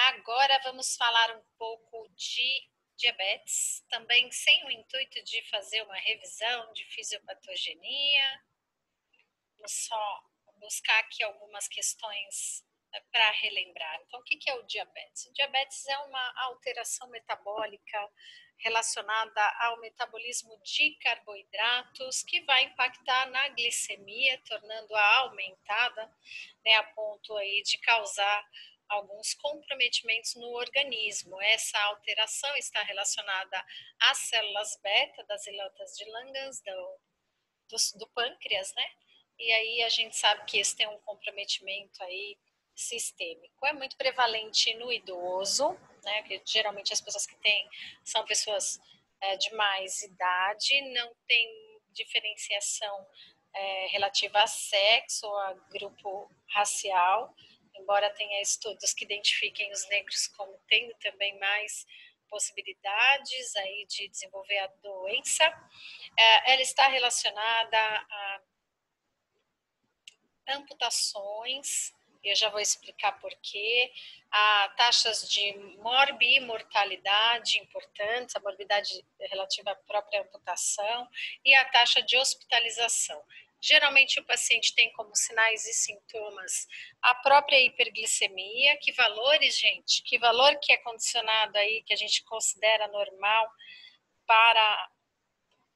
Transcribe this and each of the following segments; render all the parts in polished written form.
Agora vamos falar um pouco de diabetes, também sem o intuito de fazer uma revisão de fisiopatogenia. Vamos só buscar aqui algumas questões para relembrar. Então, o que é o diabetes? O diabetes é uma alteração metabólica relacionada ao metabolismo de carboidratos que vai impactar na glicemia, tornando-a aumentada, né, a ponto aí de causar alguns comprometimentos no organismo. Essa alteração está relacionada às células beta das islotas de Langerhans do pâncreas, né? E aí a gente sabe que esse tem um comprometimento aí sistêmico. É muito prevalente no idoso, né? Que geralmente as pessoas que têm são pessoas de mais idade, não tem diferenciação relativa a sexo ou a grupo racial, embora tenha estudos que identifiquem os negros como tendo também mais possibilidades aí de desenvolver a doença. Ela está relacionada a amputações, eu já vou explicar por quê, a taxas de morbimortalidade importantes, a morbidade relativa à própria amputação e a taxa de hospitalização. Geralmente o paciente tem como sinais e sintomas a própria hiperglicemia, que valores, gente, que valor que é condicionado aí, que a gente considera normal para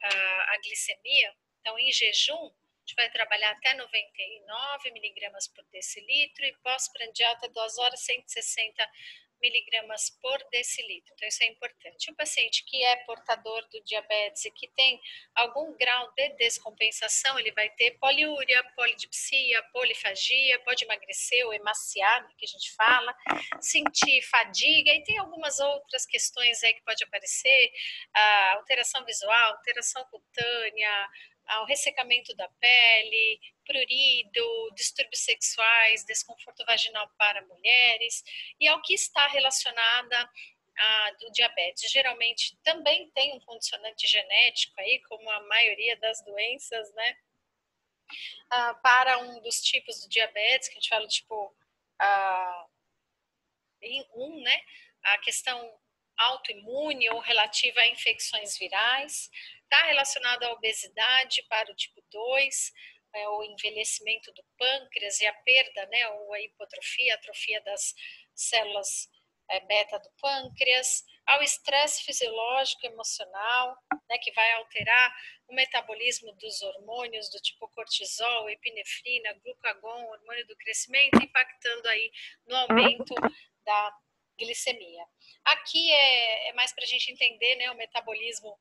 a glicemia. Então, em jejum, a gente vai trabalhar até 99 miligramas por decilitro e pós-prandial até 2 horas 160 miligramas por decilitro. Então, isso é importante. O paciente que é portador do diabetes e que tem algum grau de descompensação, ele vai ter poliúria, polidipsia, polifagia, pode emagrecer ou emaciar, que a gente fala, sentir fadiga e tem algumas outras questões aí que pode aparecer, a alteração visual, alteração cutânea, ao ressecamento da pele, prurido, distúrbios sexuais, desconforto vaginal para mulheres e ao que está relacionada do diabetes. Geralmente também tem um condicionante genético aí, como a maioria das doenças, né? Para um dos tipos do diabetes, que a gente fala tipo em 1, né? A questão autoimune ou relativa a infecções virais, está relacionado à obesidade para o tipo 2, o envelhecimento do pâncreas e a perda, né, ou a hipotrofia, a atrofia das células beta do pâncreas, ao estresse fisiológico emocional, né, que vai alterar o metabolismo dos hormônios do tipo cortisol, epinefrina, glucagon, hormônio do crescimento, impactando aí no aumento da glicemia. Aqui é mais para a gente entender, né, o metabolismo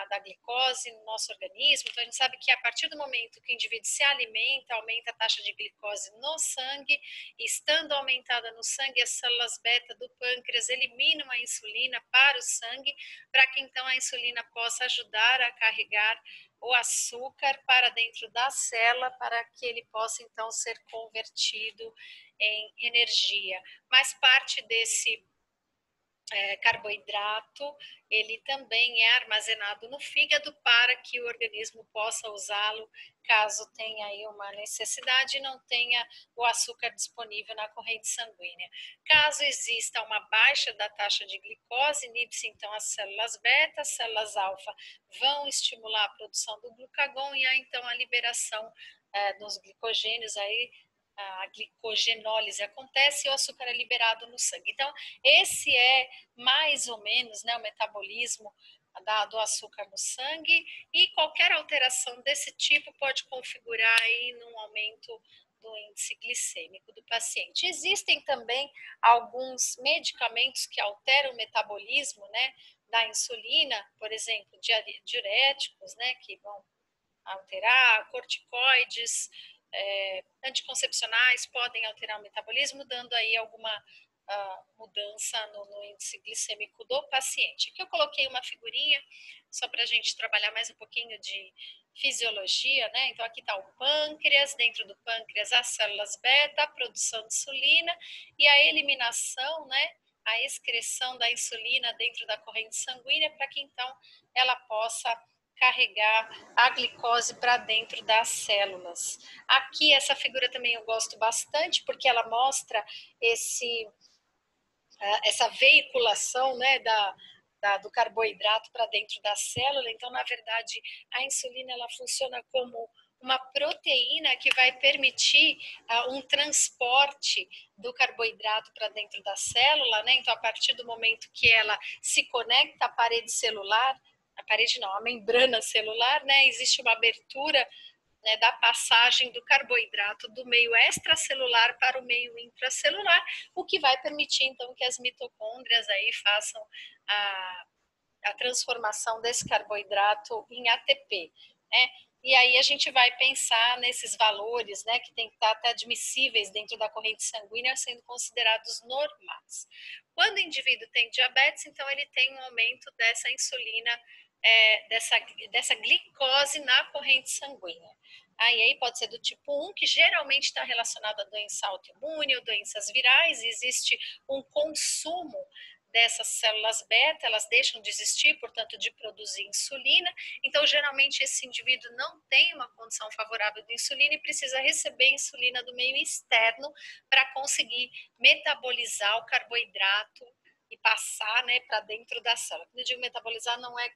da glicose no nosso organismo. Então, a gente sabe que a partir do momento que o indivíduo se alimenta, aumenta a taxa de glicose no sangue, e estando aumentada no sangue, as células beta do pâncreas eliminam a insulina para o sangue, para que então a insulina possa ajudar a carregar o açúcar para dentro da célula, para que ele possa então ser convertido em energia. Mas parte desse carboidrato, ele também é armazenado no fígado para que o organismo possa usá-lo caso tenha aí uma necessidade e não tenha o açúcar disponível na corrente sanguínea. Caso exista uma baixa da taxa de glicose, inibe-se então as células beta, as células alfa vão estimular a produção do glucagon e aí então a liberação dos glicogênios aí, a glicogenólise acontece e o açúcar é liberado no sangue. Então, esse é mais ou menos, né, o metabolismo do açúcar no sangue e qualquer alteração desse tipo pode configurar aí num aumento do índice glicêmico do paciente. Existem também alguns medicamentos que alteram o metabolismo, né, da insulina, por exemplo, diuréticos, né, que vão alterar, corticoides, anticoncepcionais podem alterar o metabolismo, dando aí alguma mudança no índice glicêmico do paciente. Aqui eu coloquei uma figurinha só para a gente trabalhar mais um pouquinho de fisiologia, né? Então aqui está o pâncreas, dentro do pâncreas as células beta, a produção de insulina e a eliminação, né? A excreção da insulina dentro da corrente sanguínea para que então ela possa carregar a glicose para dentro das células. Aqui essa figura também eu gosto bastante porque ela mostra esse essa veiculação, né, do carboidrato para dentro da célula. Então, na verdade, a insulina ela funciona como uma proteína que vai permitir um transporte do carboidrato para dentro da célula, né? Então, a partir do momento que ela se conecta à parede celular, a parede não, a membrana celular, né? Existe uma abertura, né, da passagem do carboidrato do meio extracelular para o meio intracelular, o que vai permitir então que as mitocôndrias aí façam a transformação desse carboidrato em ATP, né? E aí a gente vai pensar nesses valores, né, que tem que estar até admissíveis dentro da corrente sanguínea, sendo considerados normais. Quando o indivíduo tem diabetes, então ele tem um aumento dessa insulina, dessa glicose na corrente sanguínea. Aí pode ser do tipo 1, que geralmente está relacionado a doença autoimune ou doenças virais, e existe um consumo dessas células beta, elas deixam de existir, portanto, de produzir insulina. Então, geralmente, esse indivíduo não tem uma condição favorável de insulina e precisa receber insulina do meio externo para conseguir metabolizar o carboidrato e passar, né, para dentro da célula. Quando eu digo metabolizar, não é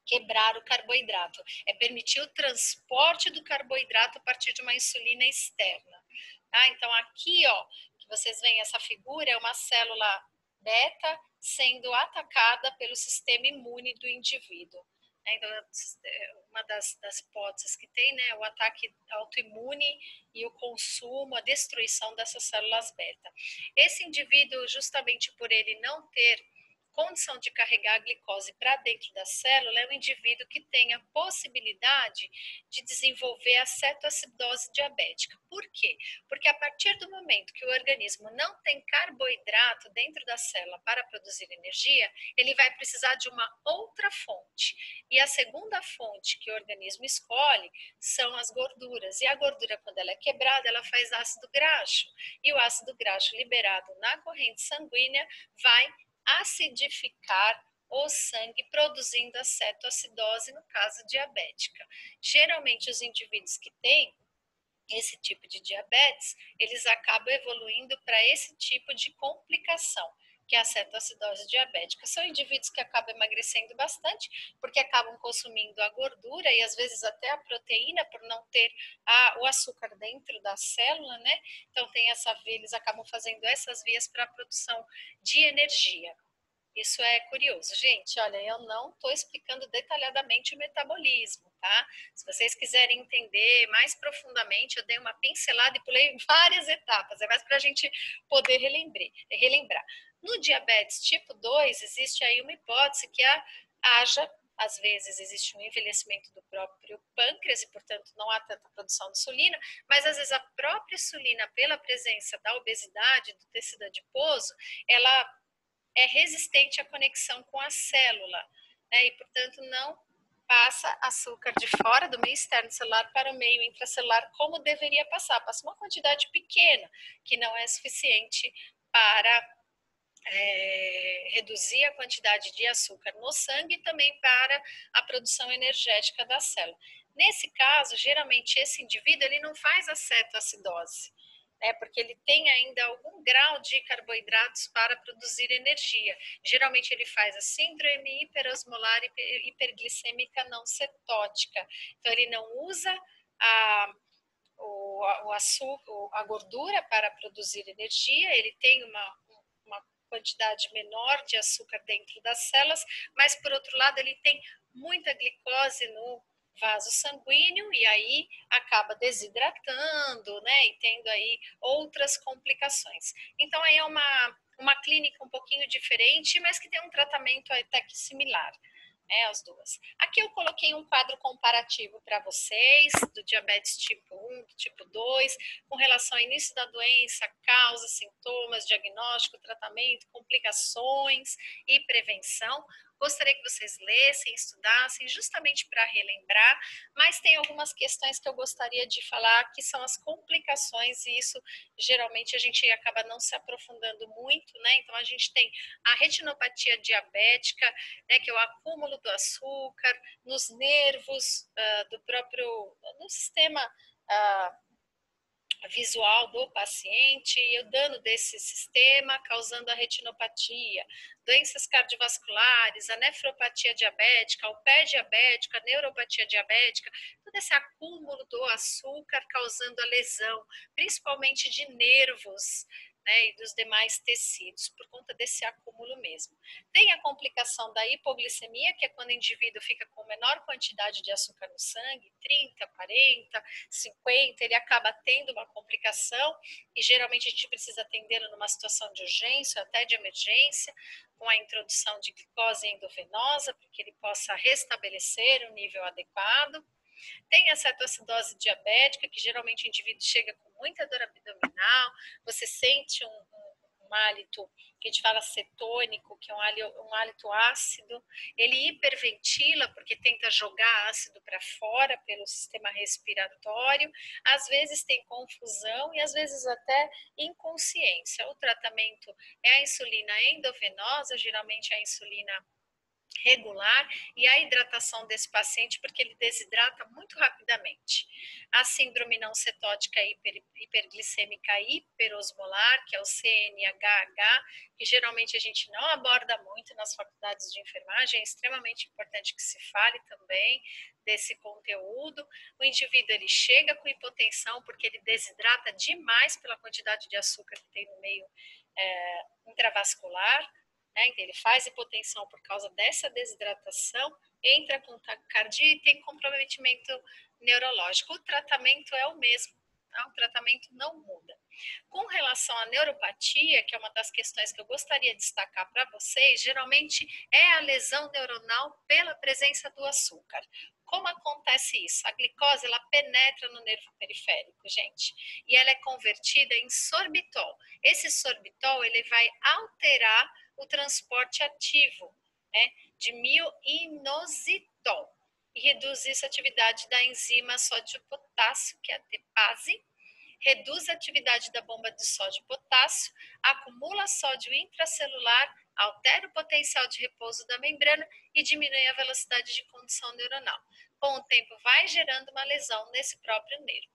quebrar o carboidrato, é permitir o transporte do carboidrato a partir de uma insulina externa. Tá? Então, aqui, ó, que vocês veem essa figura, é uma célula beta sendo atacada pelo sistema imune do indivíduo. Então, uma das hipóteses que tem, né, o ataque autoimune e o consumo, a destruição dessas células beta. Esse indivíduo, justamente por ele não ter condição de carregar a glicose para dentro da célula, é um indivíduo que tem a possibilidade de desenvolver a cetoacidose diabética. Por quê? Porque a partir do momento que o organismo não tem carboidrato dentro da célula para produzir energia, ele vai precisar de uma outra fonte. E a segunda fonte que o organismo escolhe são as gorduras. E a gordura, quando ela é quebrada, ela faz ácido graxo. E o ácido graxo liberado na corrente sanguínea vai acidificar o sangue, produzindo a cetoacidose, no caso diabética. Geralmente, os indivíduos que têm esse tipo de diabetes, eles acabam evoluindo para esse tipo de complicação, que é a cetoacidose diabética. São indivíduos que acabam emagrecendo bastante, porque acabam consumindo a gordura e às vezes até a proteína, por não ter o açúcar dentro da célula, né? Então tem eles acabam fazendo essas vias para a produção de energia. Isso é curioso. Gente, olha, eu não estou explicando detalhadamente o metabolismo, tá? Se vocês quiserem entender mais profundamente, eu dei uma pincelada e pulei várias etapas, é mais para a gente poder relembrar. No diabetes tipo 2, existe aí uma hipótese que às vezes existe um envelhecimento do próprio pâncreas e, portanto, não há tanta produção de insulina, mas às vezes a própria insulina, pela presença da obesidade, do tecido adiposo, ela é resistente à conexão com a célula, né? E, portanto, não passa açúcar de fora do meio externo celular para o meio intracelular como deveria passar. Passa uma quantidade pequena, que não é suficiente para reduzir a quantidade de açúcar no sangue e também para a produção energética da célula. Nesse caso, geralmente esse indivíduo ele não faz a cetoacidose, né, porque ele tem ainda algum grau de carboidratos para produzir energia. Geralmente ele faz a síndrome hiperosmolar hiperglicêmica não cetótica. Então ele não usa o açúcar, a gordura para produzir energia, ele tem uma quantidade menor de açúcar dentro das células, mas por outro lado ele tem muita glicose no vaso sanguíneo e aí acaba desidratando, né, e tendo aí outras complicações. Então aí é uma clínica um pouquinho diferente, mas que tem um tratamento até que similar. As duas. Aqui eu coloquei um quadro comparativo para vocês do diabetes tipo 1, do tipo 2, com relação ao início da doença, causa, sintomas, diagnóstico, tratamento, complicações e prevenção. Gostaria que vocês lessem, estudassem, justamente para relembrar, mas tem algumas questões que eu gostaria de falar, que são as complicações, e isso geralmente a gente acaba não se aprofundando muito, né? Então a gente tem a retinopatia diabética, né, que é o acúmulo do açúcar nos nervos do sistema visual do paciente e o dano desse sistema causando a retinopatia, doenças cardiovasculares, a nefropatia diabética, o pé diabético, a neuropatia diabética, todo esse acúmulo do açúcar causando a lesão, principalmente de nervos, né, e dos demais tecidos, por conta desse acúmulo mesmo. Tem a complicação da hipoglicemia, que é quando o indivíduo fica com menor quantidade de açúcar no sangue, 30, 40, 50, ele acaba tendo uma complicação e geralmente a gente precisa atendê-lo numa situação de urgência, até de emergência, com a introdução de glicose endovenosa, para que ele possa restabelecer o nível adequado. Tem a cetoacidose diabética, que geralmente o indivíduo chega com muita dor abdominal, você sente um hálito que a gente fala cetônico, que é um hálito ácido, ele hiperventila porque tenta jogar ácido para fora pelo sistema respiratório, às vezes tem confusão e às vezes até inconsciência. O tratamento é a insulina endovenosa, geralmente a insulina regular e a hidratação desse paciente, porque ele desidrata muito rapidamente. A síndrome não cetótica hiperglicêmica hiperosmolar, que é o CNHH, que geralmente a gente não aborda muito nas faculdades de enfermagem, é extremamente importante que se fale também desse conteúdo. O indivíduo ele chega com hipotensão porque ele desidrata demais pela quantidade de açúcar que tem no meio intravascular, né? Então, ele faz hipotensão por causa dessa desidratação, entra com taquicardia e tem comprometimento neurológico. O tratamento é o mesmo, tá? O tratamento não muda. Com relação à neuropatia, que é uma das questões que eu gostaria de destacar para vocês, geralmente é a lesão neuronal pela presença do açúcar. Como acontece isso? A glicose ela penetra no nervo periférico, gente, e ela é convertida em sorbitol. Esse sorbitol ele vai alterar o transporte ativo, né, de mioinositol e reduz isso a atividade da enzima sódio-potássio, que é a TPase, reduz a atividade da bomba de sódio e potássio, acumula sódio intracelular, altera o potencial de repouso da membrana e diminui a velocidade de condução neuronal. Com o tempo, vai gerando uma lesão nesse próprio nervo.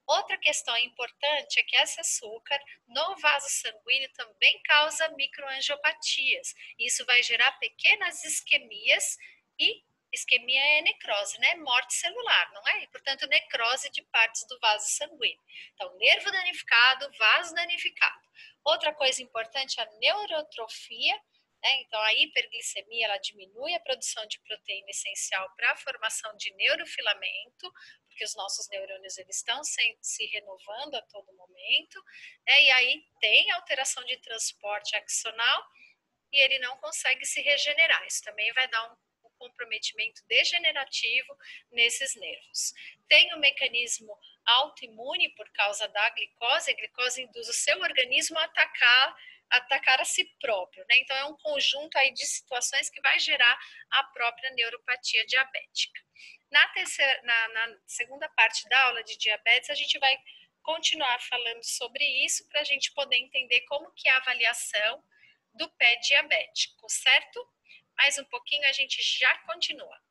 Outra questão importante é que esse açúcar no vaso sanguíneo também causa microangiopatias. Isso vai gerar pequenas isquemias e isquemia é necrose, né? Morte celular, não é? Portanto, necrose de partes do vaso sanguíneo. Então, nervo danificado, vaso danificado. Outra coisa importante é a neurotrofia, né? Então, a hiperglicemia ela diminui a produção de proteína essencial para a formação de neurofilamento, porque os nossos neurônios eles estão se renovando a todo momento, né? E aí tem alteração de transporte axonal e ele não consegue se regenerar. Isso também vai dar um comprometimento degenerativo nesses nervos. Tem o mecanismo autoimune por causa da glicose. A glicose induz o seu organismo a atacar a si próprio, né? Então é um conjunto aí de situações que vai gerar a própria neuropatia diabética. Na segunda parte da aula de diabetes, a gente vai continuar falando sobre isso para a gente poder entender como que é a avaliação do pé diabético, certo? Mais um pouquinho a gente já continua.